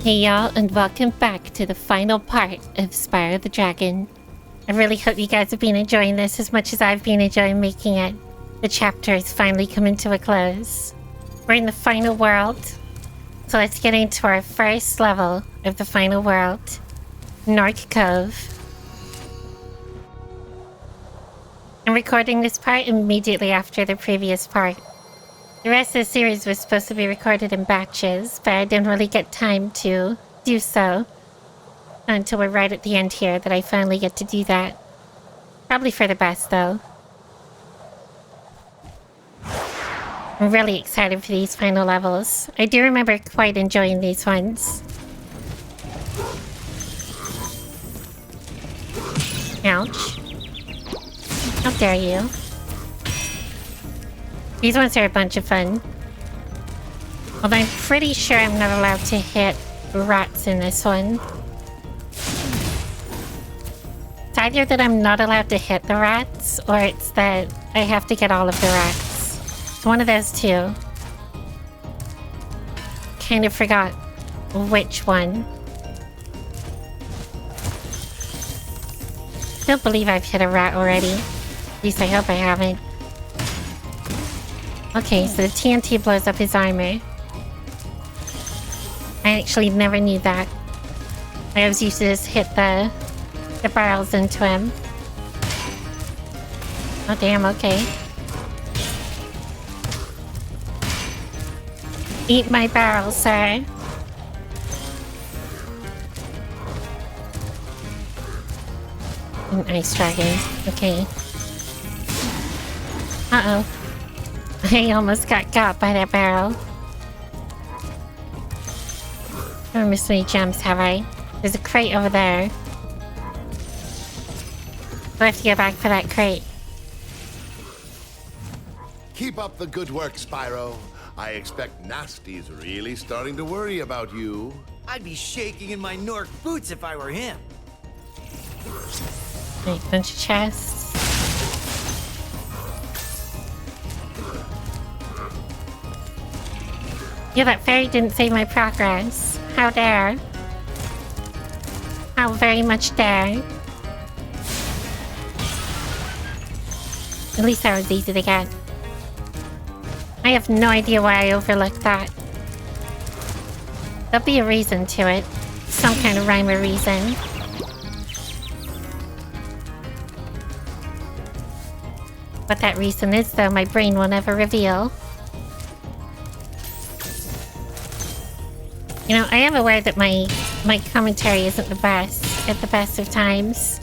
Hey y'all, and welcome back to the final part of Spyro the Dragon. I really hope you guys have been enjoying this as much as I've been enjoying making it. The chapter is finally coming to a close. We're in the final world, so let's get into our first level of the final world, Gnorc Cove. I'm recording this part immediately after the previous part. The rest of the series was supposed to be recorded in batches, but I didn't really get time to do so until we're right at the end here that I finally get to do that. Probably for the best, though. I'm really excited for these final levels. I do remember quite enjoying these ones. Ouch. How dare you? These ones are a bunch of fun. Although I'm pretty sure I'm not allowed to hit rats in this one. It's either that I'm not allowed to hit the rats, or it's that I have to get all of the rats. It's one of those two. Kind of forgot which one. Don't believe I've hit a rat already. At least I hope I haven't. Okay, so the TNT blows up his armor. I actually never knew that. I always used to just hit the barrels into him. Oh damn, okay. Eat my barrels, sir. An ice dragon. Okay. Uh-oh. I almost got by that barrel. I don't miss any gems, have I? There's a crate over there. I have to go back for that crate. Keep up the good work, Spyro. I expect Gnasty's really starting to worry about you. I'd be shaking in my Gnorc boots if I were him. Right, bunch of chests. Yeah, that fairy didn't save my progress. How dare. How very much dare. At least that was easy to get. I have no idea why I overlooked that. There'll be a reason to it. Some kind of rhyme or reason. What that reason is, though, my brain will never reveal. You know, I am aware that my commentary isn't the best at the best of times.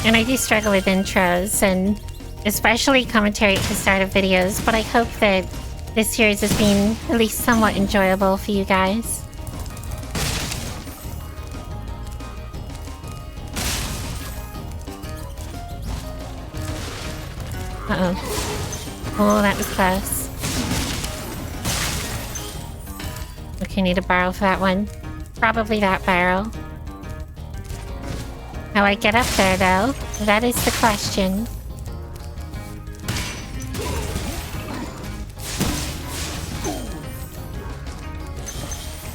And I do struggle with intros, and especially commentary at the start of videos, but I hope that this series has been at least somewhat enjoyable for you guys. Uh-oh. Oh, that was close. Okay, need a barrel for that one. Probably that barrel. How I get up there, though? That is the question.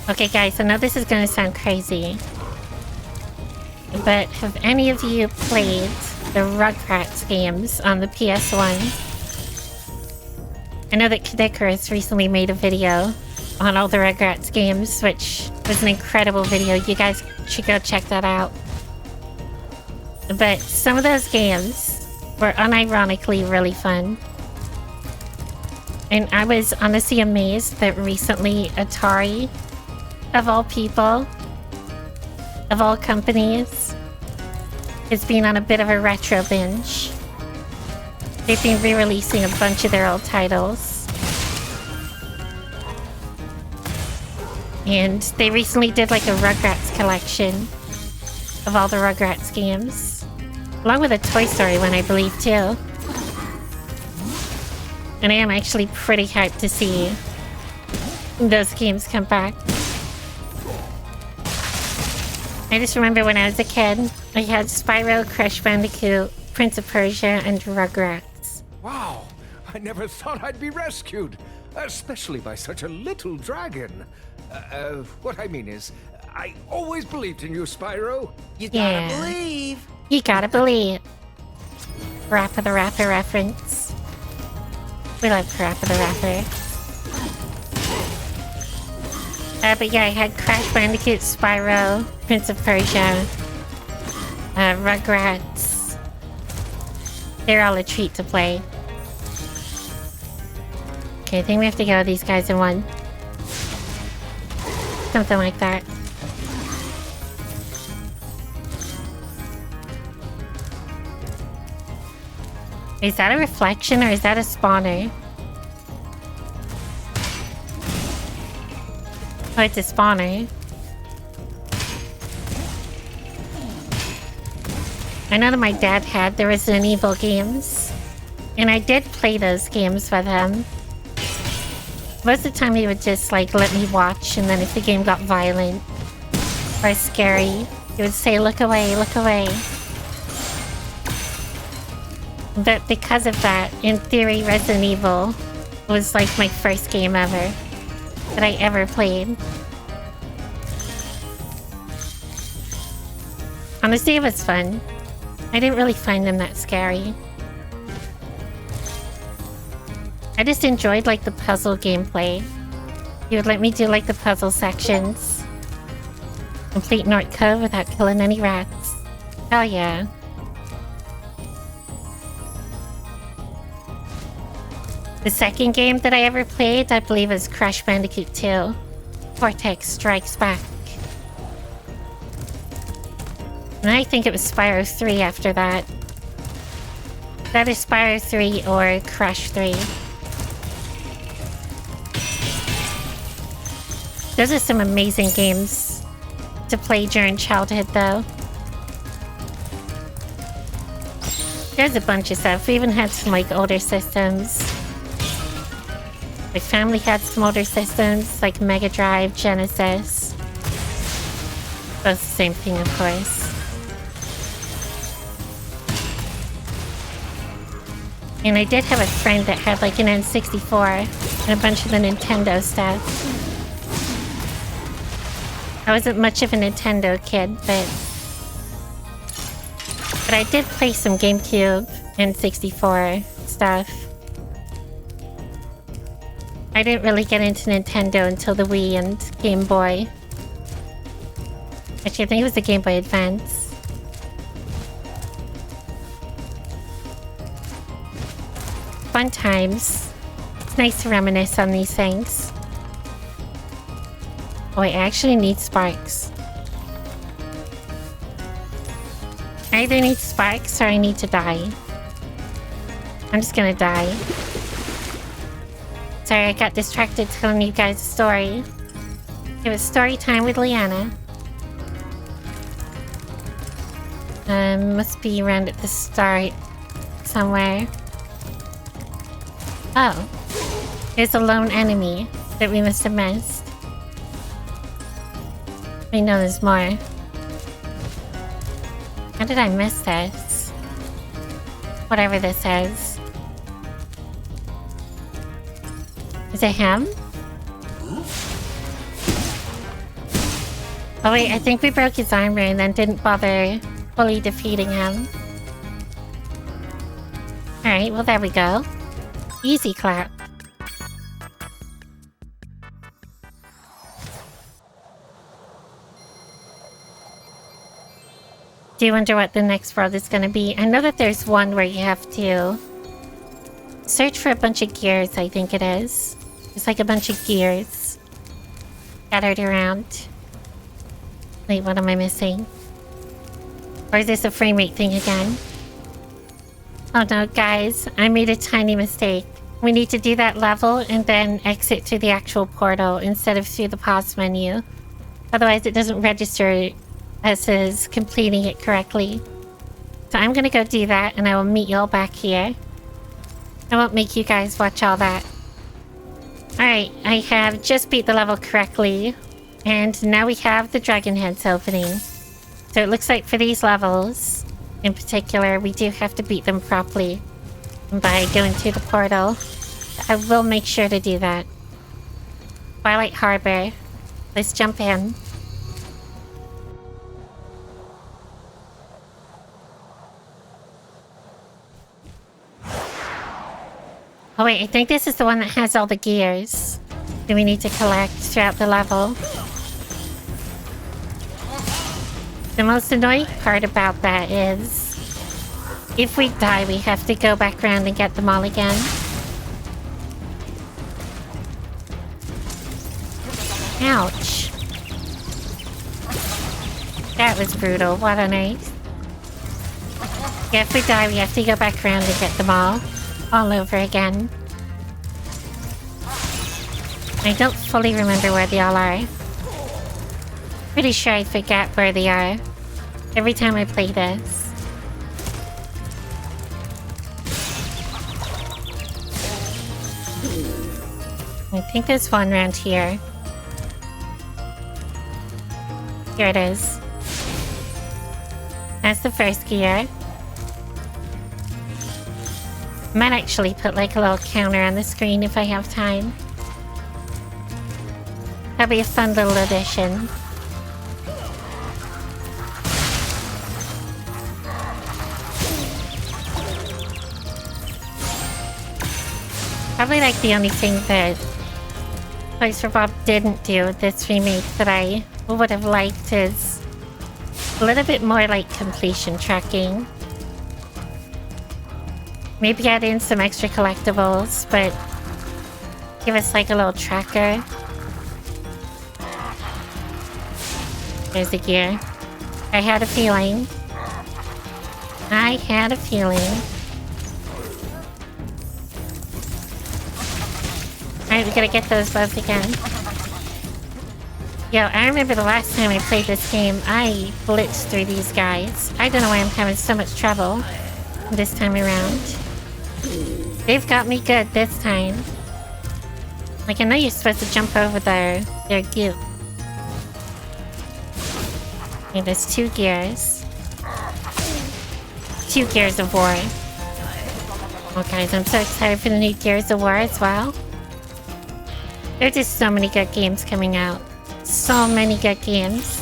Okay, guys, I know this is gonna sound crazy, but have any of you played the Rugrats games on the PS1? I know that Kadikarus recently made a video on all the Rugrats games, which was an incredible video. You guys should go check that out. But some of those games were unironically really fun. And I was honestly amazed that recently Atari, of all people, of all companies, has been on a bit of a retro binge. They've been re-releasing a bunch of their old titles. And they recently did like a Rugrats collection of all the Rugrats games. Along with a Toy Story one, I believe, too. And I am actually pretty hyped to see those games come back. I just remember when I was a kid, I had Spyro, Crash Bandicoot, Prince of Persia, and Rugrats. Wow, I never thought I'd be rescued, especially by such a little dragon. What I mean is, I always believed in you, Spyro. You Yeah. gotta believe. You gotta believe. Rapper the Rapper reference. We love Rapper the Rapper. But yeah, I had Crash Bandicoot, Spyro, Prince of Persia, Rugrats. They're all a treat to play. Okay, I think we have to go with these guys in one. Something like that. Is that a reflection or is that a spawner? Oh, it's a spawner. I know that my dad had the Resident Evil games. And I did play those games with him. Most of the time he would just like let me watch, and then if the game got violent or scary, he would say, "Look away, look away." But because of that, in theory, Resident Evil was like my first game ever that I ever played. Honestly, it was fun. I didn't really find them that scary. I just enjoyed like the puzzle gameplay. He would let me do like the puzzle sections. Complete Gnarc Cove without killing any rats. Hell yeah. The second game that I ever played, I believe, was Crash Bandicoot 2. Vortex Strikes Back. And I think it was Spyro 3 after that. That is Spyro 3 or Crash 3. Those are some amazing games to play during childhood, though. There's a bunch of stuff. We even had some, like, older systems. My family had some older systems, like Mega Drive, Genesis. Both the same thing, of course. And I did have a friend that had, like, an N64 and a bunch of the Nintendo stuff. I wasn't much of a Nintendo kid, but I did play some GameCube and 64 stuff. I didn't really get into Nintendo until the Wii and Game Boy. Actually, I think it was the Game Boy Advance. Fun times. It's nice to reminisce on these things. Oh, I actually need sparks. I either need sparks or I need to die. I'm just gonna die. Sorry, I got distracted telling you guys a story. It was story time with Liana. Must be around at the start somewhere. Oh. There's a lone enemy that we must have missed. I know there's more. How did I miss this? Whatever this is. Is it him? Oh wait, I think we broke his armor and then didn't bother fully defeating him. Alright, well there we go. Easy clap. Do you wonder what the next world is going to be? I know that there's one where you have to search for a bunch of gears, I think it is. It's like a bunch of gears scattered around. Wait, what am I missing? Or is this a frame rate thing again? Oh no, guys, I made a tiny mistake. We need to do that level and then exit through the actual portal instead of through the pause menu. Otherwise it doesn't register us as completing it correctly. So I'm gonna go do that and I will meet you all back here. I won't make you guys watch all that. Alright, I have just beat the level correctly. And now we have the dragon heads opening. So it looks like for these levels, in particular, we do have to beat them properly by going through the portal. I will make sure to do that. Twilight Harbor. Let's jump in. Oh wait, I think this is the one that has all the gears that we need to collect throughout the level. The most annoying part about that is if we die, we have to go back around and get them all again. Ouch. That was brutal. What a night. Yeah, if we die, we have to go back around and get them all over again. I don't fully remember where they all are. Pretty sure I forget where they are every time I play this. I think there's one around here. Here it is. That's the first gear. Might actually put like a little counter on the screen if I have time. That'd be a fun little addition. Probably like the only thing that Toys for Bob didn't do with this remake that I would have liked is a little bit more like completion tracking. Maybe add in some extra collectibles, but give us like a little tracker. There's the gear. I had a feeling. Alright, we gotta get those both again. Yo, I remember the last time I played this game, I blitzed through these guys. I don't know why I'm having so much trouble this time around. They've got me good this time. Like, I know you're supposed to jump over their goop. Okay, there's 2 gears. 2 Gears of War. Oh guys, I'm so excited for the new Gears of War as well. There are just so many good games coming out. So many good games.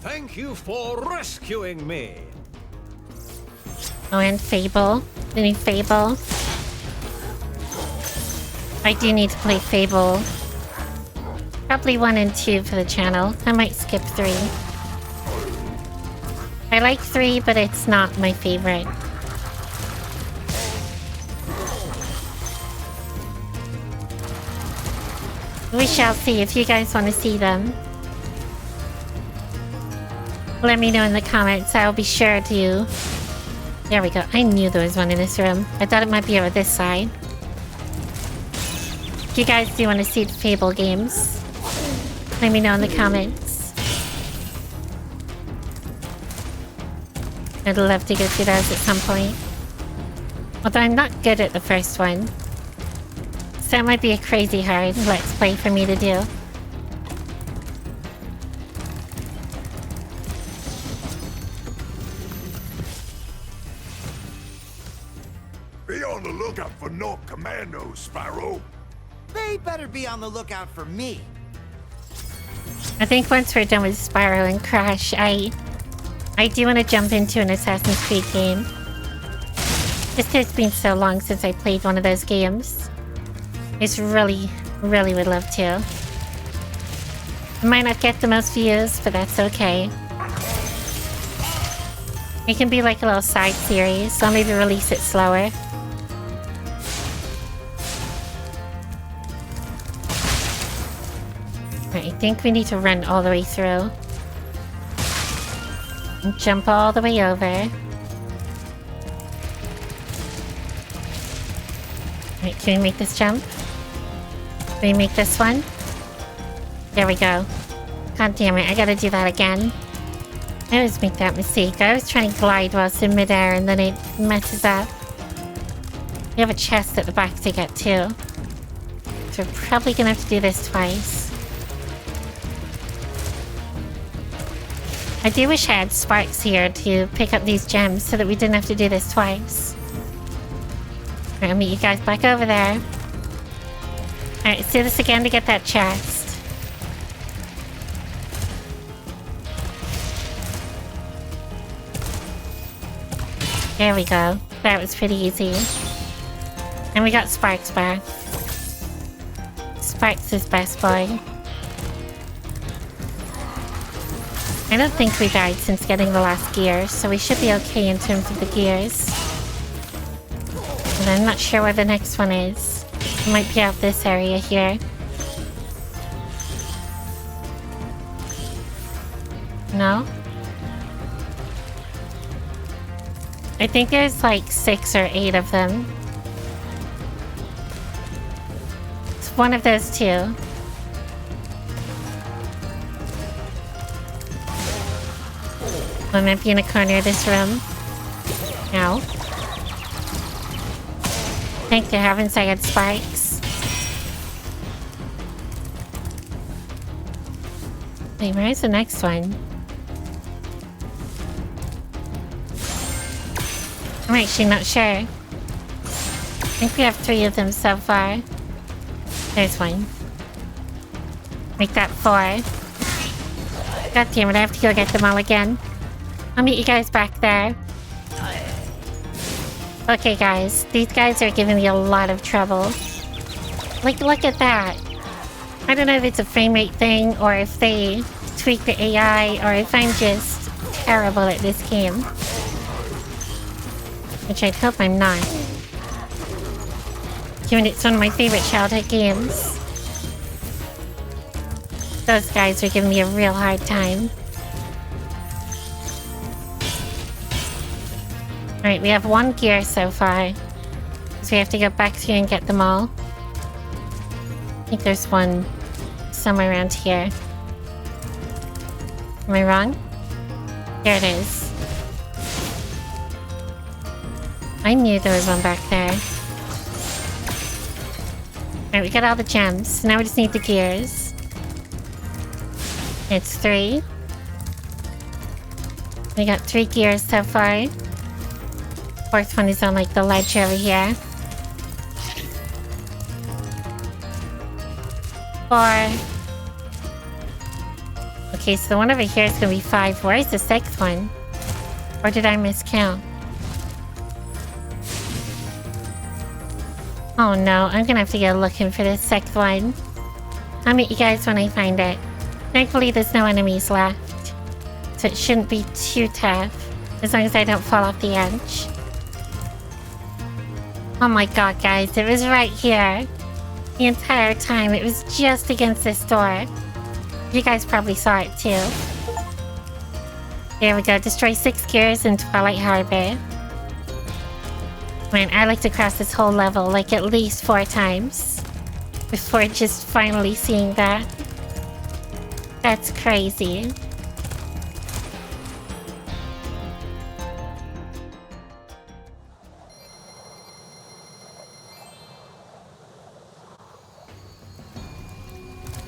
Thank you for rescuing me. Oh, and Fable. The new Fable. I do need to play Fable. Probably 1 and 2 for the channel. I might skip 3. I like 3, but it's not my favorite. We shall see if you guys want to see them. Let me know in the comments. I'll be sure to... There we go. I knew there was one in this room. I thought it might be over this side. If you guys do want to see the Fable games, let me know in the comments. I'd love to go through those at some point. Although I'm not good at the first one. So that might be a crazy hard Let's Play for me to do. Be on the lookout for Gnorc commandos, Spyro. They better be on the lookout for me. I think once we're done with Spyro and Crash, I do want to jump into an Assassin's Creed game. Just 'cause it's been so long since I played one of those games. I just really would love to. I might not get the most views, but that's okay. It can be like a little side series, so I'll maybe release it slower. Right, I think we need to run all the way through. And jump all the way over. Right, can we make this jump? Can we make this one? There we go. God damn it, I gotta do that again. I always make that mistake. I always try and glide while it's in midair and then it messes up. We have a chest at the back to get to. So we're probably gonna have to do this twice. I do wish I had Sparks here to pick up these gems so that we didn't have to do this twice. I'll meet you guys back over there. Alright, let's do this again to get that chest. There we go. That was pretty easy. And we got Sparks back. Sparks is best boy. I don't think we died since getting the last gear, so we should be okay in terms of the gears. And I'm not sure where the next one is. It might be out this area here. No? I think there's like 6 or 8 of them. It's one of those two. I might be in a corner of this room. Ow. I think they're having second spikes. Wait, where's the next one? I'm actually not sure. I think we have 3 of them so far. There's one. Make that 4. God damn it, I have to go get them all again. I'll meet you guys back there. Okay guys, these guys are giving me a lot of trouble. Like, look at that. I don't know if it's a frame rate thing or if they tweak the AI or if I'm just terrible at this game. Which I'd hope I'm not. Given it's one of my favorite childhood games. Those guys are giving me a real hard time. Alright, we have 1 gear so far. So we have to go back through and get them all. I think there's one somewhere around here. Am I wrong? There it is. I knew there was one back there. Alright, we got all the gems. Now we just need the gears. It's 3. We got 3 gears so far. 4th one is on like the ledge over here. 4. Okay, so the one over here is gonna be 5. Where is the 6th one? Or did I miscount? Oh no, I'm gonna have to go looking for the 6th one. I'll meet you guys when I find it. Thankfully there's no enemies left. So it shouldn't be too tough. As long as I don't fall off the edge. Oh my god, guys, it was right here. The entire time, it was just against this door. You guys probably saw it too. There we go, destroy 6 gears in Twilight Harbor. Man, I like to cross this whole level like at least 4 times. Before just finally seeing that. That's crazy.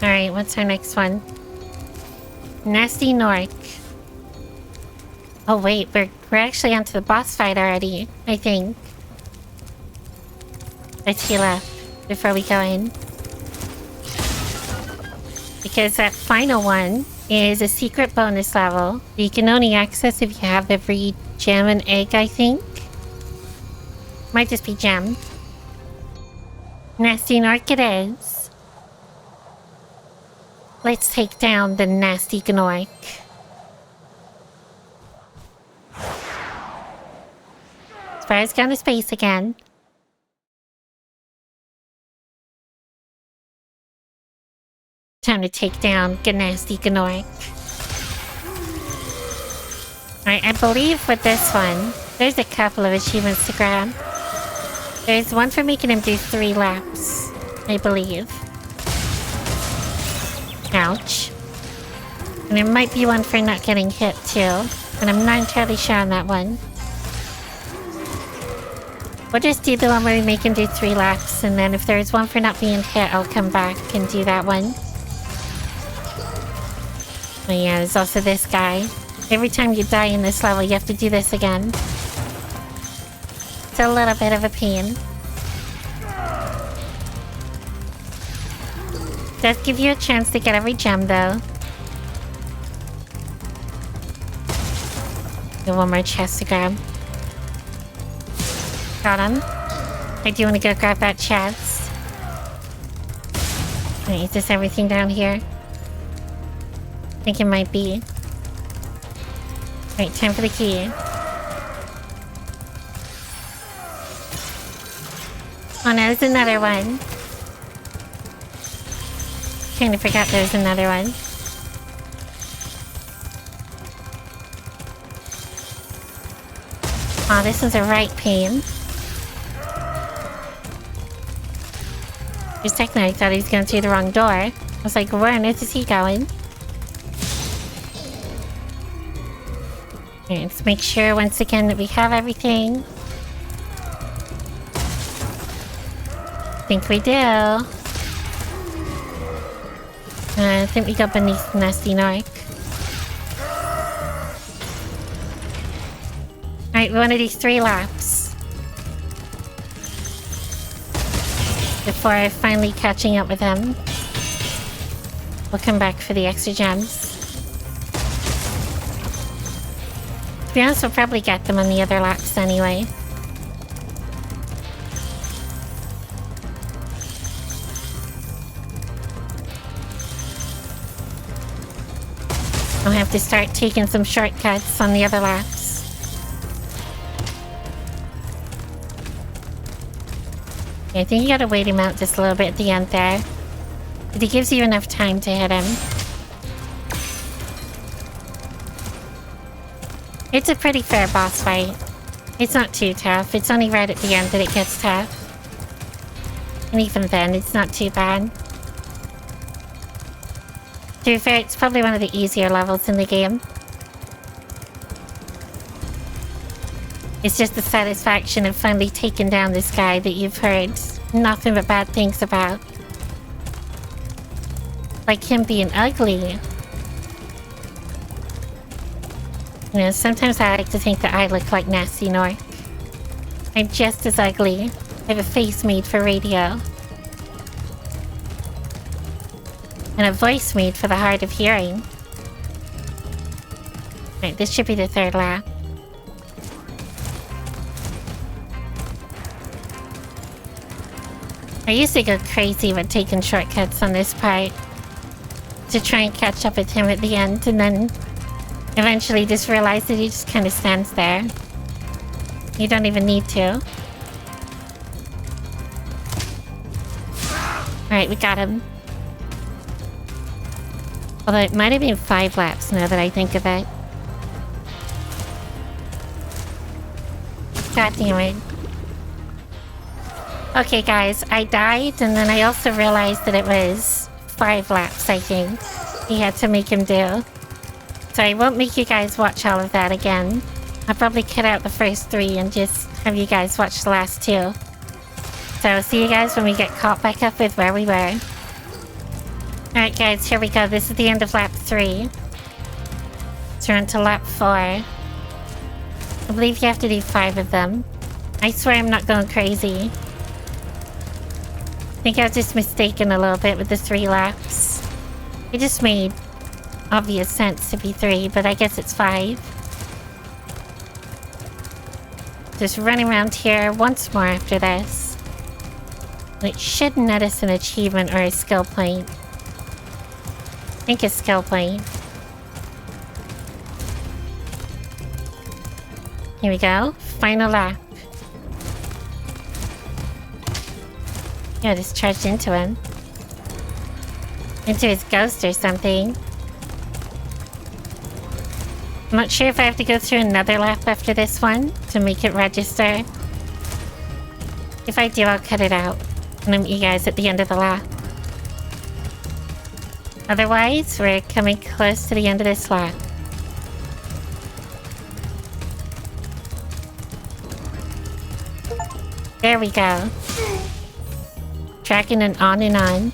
Alright, what's our next one? Gnasty Gnorc. Oh wait, we're actually onto the boss fight already, I think. Let's heal up before we go in. Because that final one is a secret bonus level that you can only access if you have every gem and egg, I think. Might just be gem. Gnasty Gnorc it is. Let's take down the Gnasty Gnorc. Spyro's gone to space again. Time to take down Gnasty Gnorc. Alright, I believe with this one, there's a couple of achievements to grab. There's one for making him do 3 laps, I believe. Ouch. And there might be one for not getting hit too, but I'm not entirely sure on that one. We'll just do the one where we make him do 3 laps, and then if there's one for not being hit, I'll come back and do that one. Oh yeah, there's also this guy. Every time you die in this level, you have to do this again. It's a little bit of a pain. Does give you a chance to get every gem, though. Got one more chest to grab. Got him. I do want to go grab that chest. Wait, is this everything down here? I think it might be. Right, time for the key. Oh no, there's another one. Kinda forgot there was another one. Oh, this one's a right pain. For a second I thought he was going through the wrong door. I was like, where on earth is he going? Okay, let's make sure once again that we have everything. I think we do. I think we got beneath Gnasty Gnorc. Alright, we want to do 3 laps. Before finally catching up with him. We'll come back for the extra gems. To be honest, we'll probably get them on the other laps anyway. I'll have to start taking some shortcuts on the other laps. I think you gotta wait him out just a little bit at the end there. But it gives you enough time to hit him. It's a pretty fair boss fight. It's not too tough. It's only right at the end that it gets tough. And even then, it's not too bad. To be fair, it's probably one of the easier levels in the game. It's just the satisfaction of finally taking down this guy that you've heard nothing but bad things about. Like him being ugly. You know, sometimes I like to think that I look like Gnasty Gnorc. I'm just as ugly. I have a face made for radio. And a voice made for the hard of hearing. Right, this should be the 3rd lap. I used to go crazy when taking shortcuts on this part. To try and catch up with him at the end, and then eventually just realize that he just kind of stands there. You don't even need to. Alright, we got him. Although it might have been 5 laps now that I think of it. God damn it. Okay guys, I died and then I also realized that it was 5 laps, I think. He had to make him do. So I won't make you guys watch all of that again. I'll probably cut out the first 3 and just have you guys watch the last 2. So I'll see you guys when we get caught back up with where we were. Alright guys, here we go. This is the end of lap 3. So we're on to lap 4. I believe you have to do 5 of them. I swear I'm not going crazy. I think I was just mistaken a little bit with the 3 laps. It just made obvious sense to be 3, but I guess it's 5. Just running around here once more after this. It should net us an achievement or a skill point. I think a skill point. Here we go. Final lap. Yeah, just charged into him. Into his ghost or something. I'm not sure if I have to go through another lap after this one to make it register. If I do, I'll cut it out and I'll meet you guys at the end of the lap. Otherwise, we're coming close to the end of this lap. There we go. Tracking it on and on.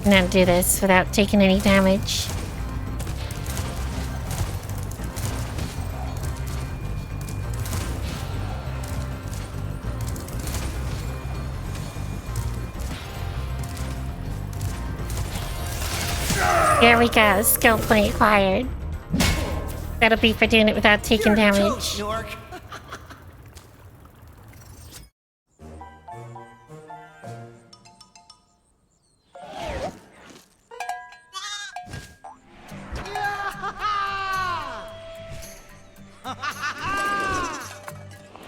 Now do this without taking any damage. There we go. Skill point acquired. That'll be for doing it without taking You're damage. toast, Gnorc.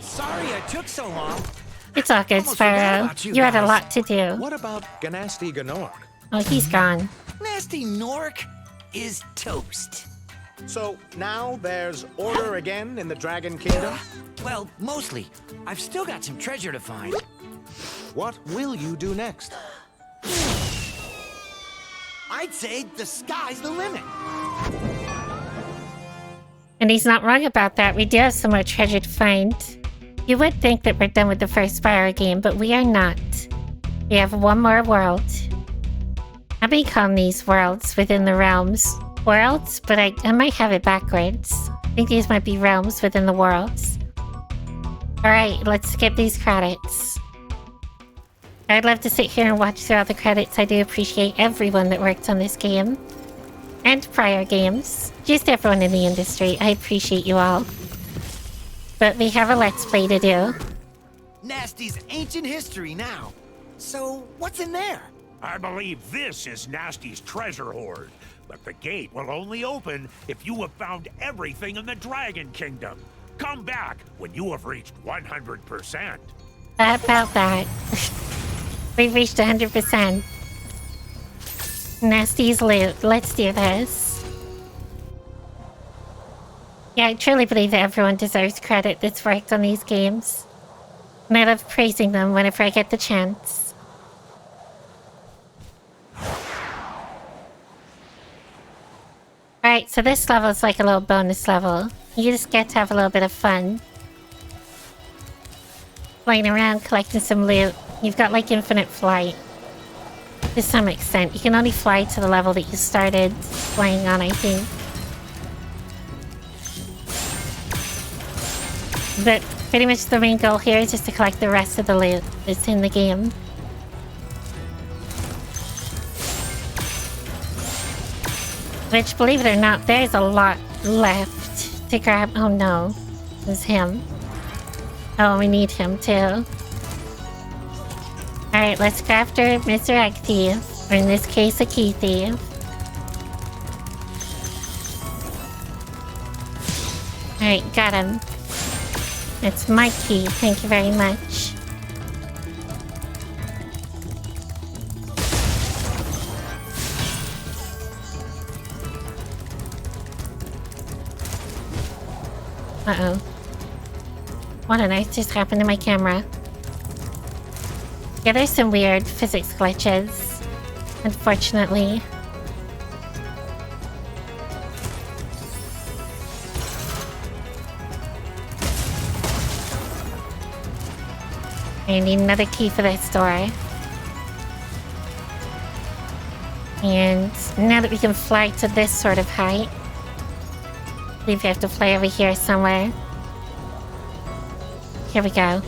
Sorry I took so long. It's all good, Almost forgot Spyro. about you You had a guys. lot to do. What about Gnasty Gnorc? Oh, he's gone. Gnasty Gnorc is toast. So now there's order again in the Dragon Kingdom? Well, mostly. I've still got some treasure to find. What will you do next? I'd say the sky's the limit. And he's not wrong about that. We do have some more treasure to find. You would think that we're done with the first Spyro game, but we are not. We have one more world. I've been calling these worlds within the realms worlds, but I might have it backwards. I think these might be realms within the worlds. Alright, let's skip these credits. I'd love to sit here and watch through all the credits. I do appreciate everyone that worked on this game. And prior games. Just everyone in the industry. I appreciate you all. But we have a Let's Play to do. Gnasty's ancient history now. So, what's in there? I believe this is Gnasty's treasure hoard, but the gate will only open if you have found everything in the Dragon Kingdom. Come back when you have reached 100%. About that. We've reached 100%. Gnasty's loot. Let's do this. Yeah, I truly believe that everyone deserves credit that's worked on these games. And I love praising them whenever I get the chance. Alright, so this level is like a little bonus level. You just get to have a little bit of fun. Flying around, collecting some loot. You've got like infinite flight. To some extent. You can only fly to the level that you started flying on, I think. But pretty much the main goal here is just to collect the rest of the loot that's in the game. Which, believe it or not, there's a lot left to grab. Oh no, it's him. Oh, we need him too. Alright, let's go after Mr. Egg Thief, or in this case, a key thief. Alright, got him. It's my key, thank you very much. Uh-oh. What on earth just happened to my camera? Yeah, there's some weird physics glitches, unfortunately. I need another key for this door. And now that we can fly to this sort of height, I believe we have to fly over here somewhere. Here we go.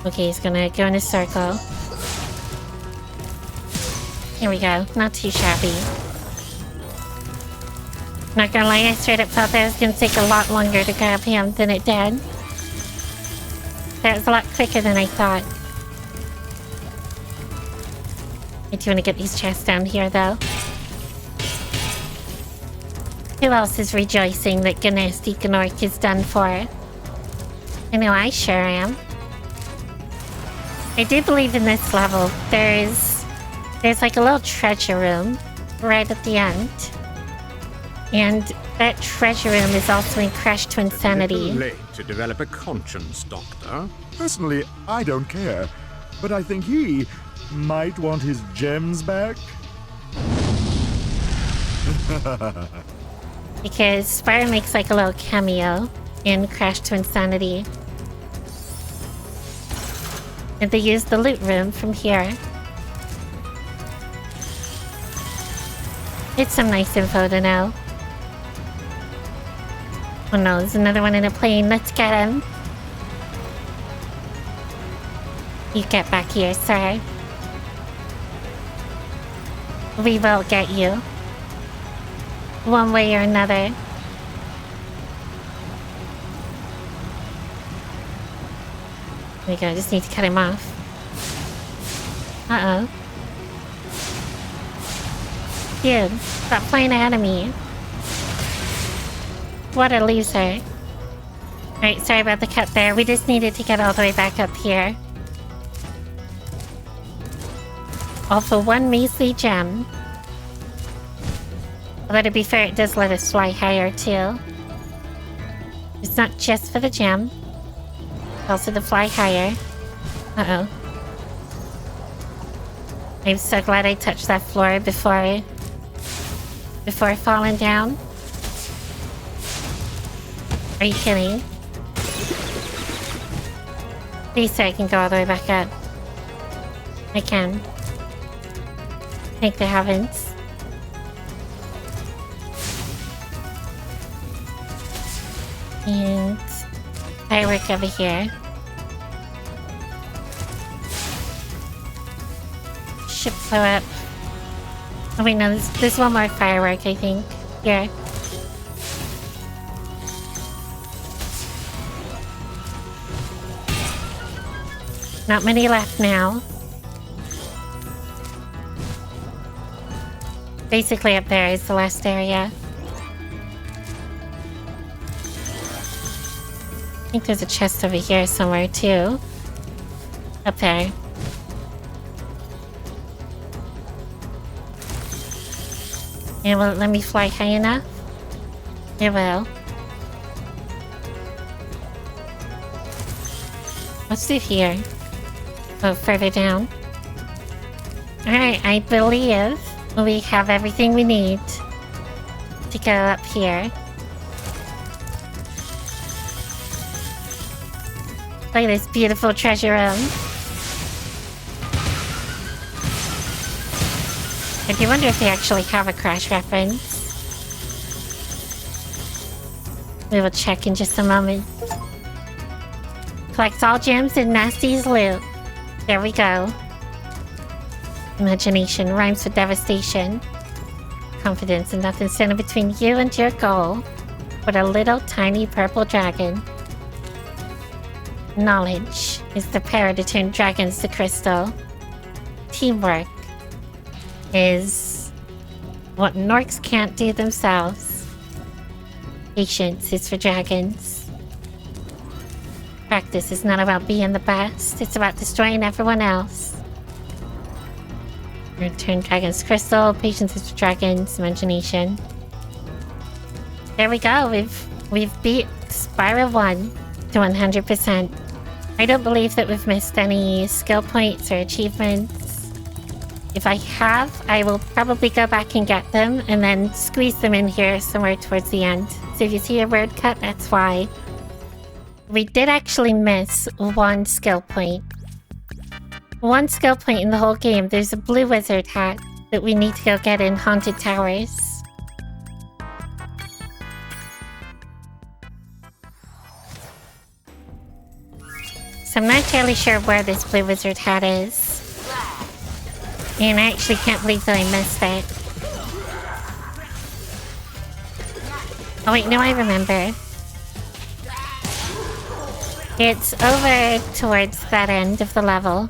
Okay, he's gonna go in a circle. Here we go. Not too shabby. Not gonna lie, I straight up thought that was gonna take a lot longer to grab him than it did. That was a lot quicker than I thought. I do want to get these chests down here, though. Who else is rejoicing that Gnasty Gnorc is done for? I know I sure am. I do believe in this level, there's like a little treasure room right at the end. And that treasure room is also in Crash to Insanity. A little late to develop a conscience, Doctor. Personally, I don't care, but I think he might want his gems back. Because Spyro makes like a little cameo in Crash to Insanity. And they use the loot room from here. It's some nice info to know. Oh no, there's another one in a plane. Let's get him. You get back here, sir. we will get you. One way or another. There we go, just need to cut him off. Uh-oh. Dude, stop playing ahead of me. What a loser. Alright, sorry about the cut there. We just needed to get all the way back up here. All for one measly gem. Although to be fair, it does let us fly higher too. It's not just for the gem. It's also to fly higher. Uh-oh. I'm so glad I touched that floor before falling down. Are you kidding? Please say I can go all the way back up. I can. Thank the heavens. And firework over here. Ship blow up. Oh wait, no, there's one more firework, I think. Here. Not many left now. Basically up there is the last area. I think there's a chest over here somewhere too. Up there. And will it let me fly high enough? It will. What's through here? Oh, further down. Alright, I believe we have everything we need to go up here. Look at this beautiful treasure room. I do wonder if they actually have a crash reference. We will check in just a moment. Collects all gems in Gnasty's loot. There we go. Imagination rhymes with devastation. Confidence and nothing standing between you and your goal. But a little tiny purple dragon. Knowledge is the power to turn dragons to crystal. Teamwork is what Gnorcs can't do themselves. Patience is for dragons. Practice is not about being the best, it's about destroying everyone else. Turn dragons crystal, patience is for dragons, imagination. There we go, we've beat Spyro 1 to 100%. I don't believe that we've missed any skill points or achievements. If I have, I will probably go back and get them and then squeeze them in here somewhere towards the end. So if you see a word cut, that's why. We did actually miss one skill point. One skill point in the whole game. There's a blue wizard hat that we need to go get in Haunted Towers. So I'm not entirely sure where this blue wizard hat is. And I actually can't believe that I missed it. Oh wait, no, I remember. It's over towards that end of the level.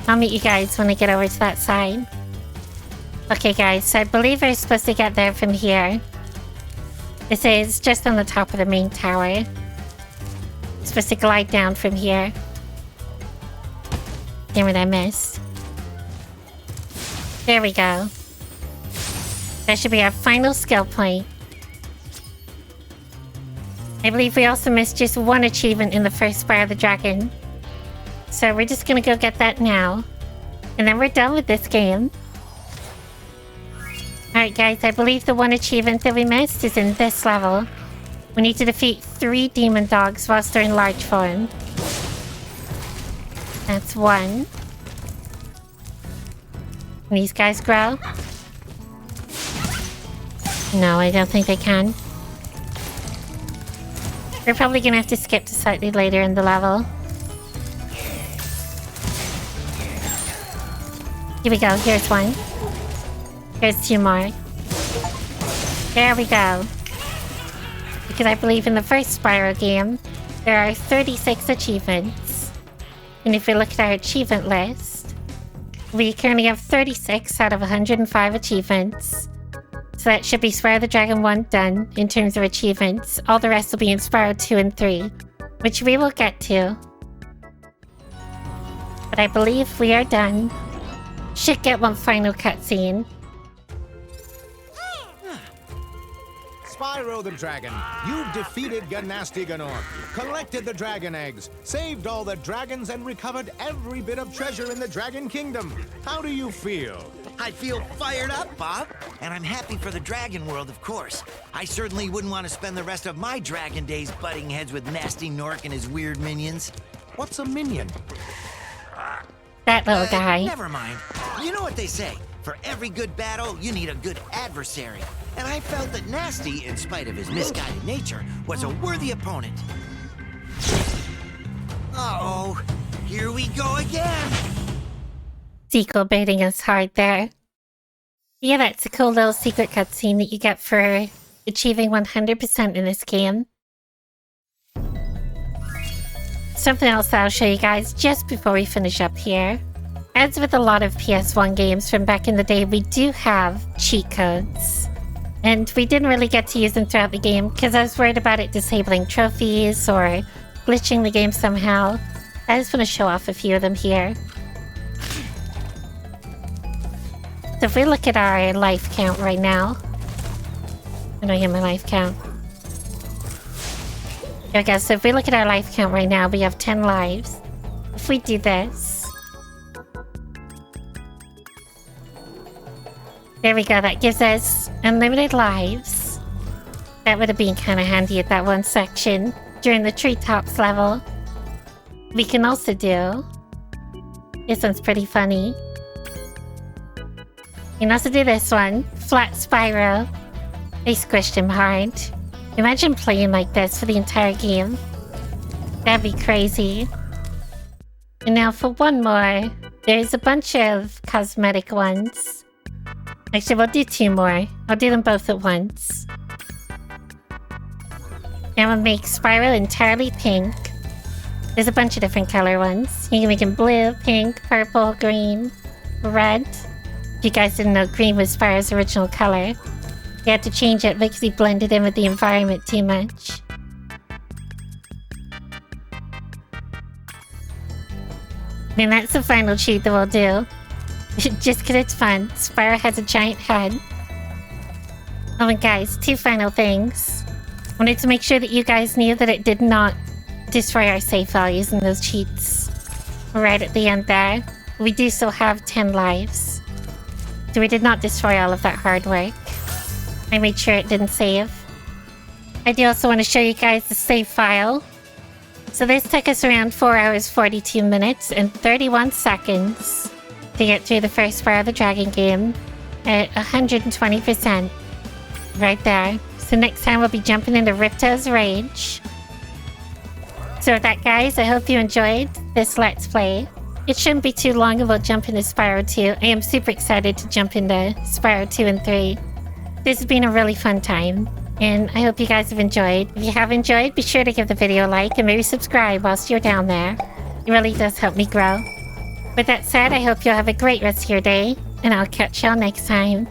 I'll meet you guys when I get over to that side. Okay guys, so I believe we're supposed to get there from here. This is just on the top of the main tower. Supposed to glide down from here. Damn it, I missed. There we go. That should be our final skill point. I believe we also missed just one achievement in the first Spyro the Dragon. So we're just gonna go get that now. And then we're done with this game. Alright guys, I believe the one achievement that we missed is in this level. We need to defeat 3 demon dogs whilst they're in large form. That's 1. Can these guys grow? No, I don't think they can. We're probably gonna have to skip to slightly later in the level. Here we go, here's one. Here's 2 more. There we go. Because I believe in the first Spyro game, there are 36 achievements. And if we look at our achievement list, we currently have 36 out of 105 achievements. So that should be Spyro the Dragon 1 done in terms of achievements. All the rest will be in Spyro 2 and 3, which we will get to. But I believe we are done. Should get one final cutscene. Spyro the Dragon, you defeated Gnasty Gnorc, collected the dragon eggs, saved all the dragons, and recovered every bit of treasure in the Dragon Kingdom. How do you feel? I feel fired up, Bob. And I'm happy for the Dragon World, of course. I certainly wouldn't want to spend the rest of my Dragon days butting heads with Gnasty Gnorc and his weird minions. What's a minion? That little guy. Never mind. You know what they say. For every good battle, you need a good adversary. And I felt that Gnasty, in spite of his misguided nature, was a worthy opponent. Uh-oh. Here we go again. Sequel baiting us hard there. Yeah, that's a cool little secret cutscene that you get for achieving 100% in this game. Something else that I'll show you guys just before we finish up here. As with a lot of PS1 games from back in the day, we do have cheat codes. And we didn't really get to use them throughout the game because I was worried about it disabling trophies or glitching the game somehow. I just want to show off a few of them here. So if we look at our life count right now. I don't have my life count. There we go. So if we look at our life count right now, we have 10 lives. If we do this. There we go, that gives us unlimited lives. That would have been kind of handy at that one section during the treetops level. We can also do... This one's pretty funny. We can also do this one, Flat Spyro. They squished him hard. Imagine playing like this for the entire game. That'd be crazy. And now for one more, there's a bunch of cosmetic ones. Actually, we'll do 2 more. I'll do them both at once. And we'll make Spyro entirely pink. There's a bunch of different color ones. You can make him blue, pink, purple, green, red. If you guys didn't know, green was Spyro's original color. You had to change it because he blended in with the environment too much. And that's the final cheat that we'll do. Just because it's fun. Spyro has a giant head. Oh, and guys, 2 final things. Wanted to make sure that you guys knew that it did not destroy our save values in those cheats. Right at the end there. We do still have 10 lives. So we did not destroy all of that hard work. I made sure it didn't save. I do also want to show you guys the save file. So this took us around 4 hours, 42 minutes, and 31 seconds. To get through the first Spyro the Dragon game at 120%. Right there. So next time we'll be jumping into Ripto's Rage. So with that, guys, I hope you enjoyed this Let's Play. It shouldn't be too long and we'll jump into Spyro 2. I am super excited to jump into Spyro 2 and 3. This has been a really fun time. And I hope you guys have enjoyed. If you have enjoyed, be sure to give the video a like and maybe subscribe whilst you're down there. It really does help me grow. With that said, I hope you'll have a great rest of your day, and I'll catch y'all next time.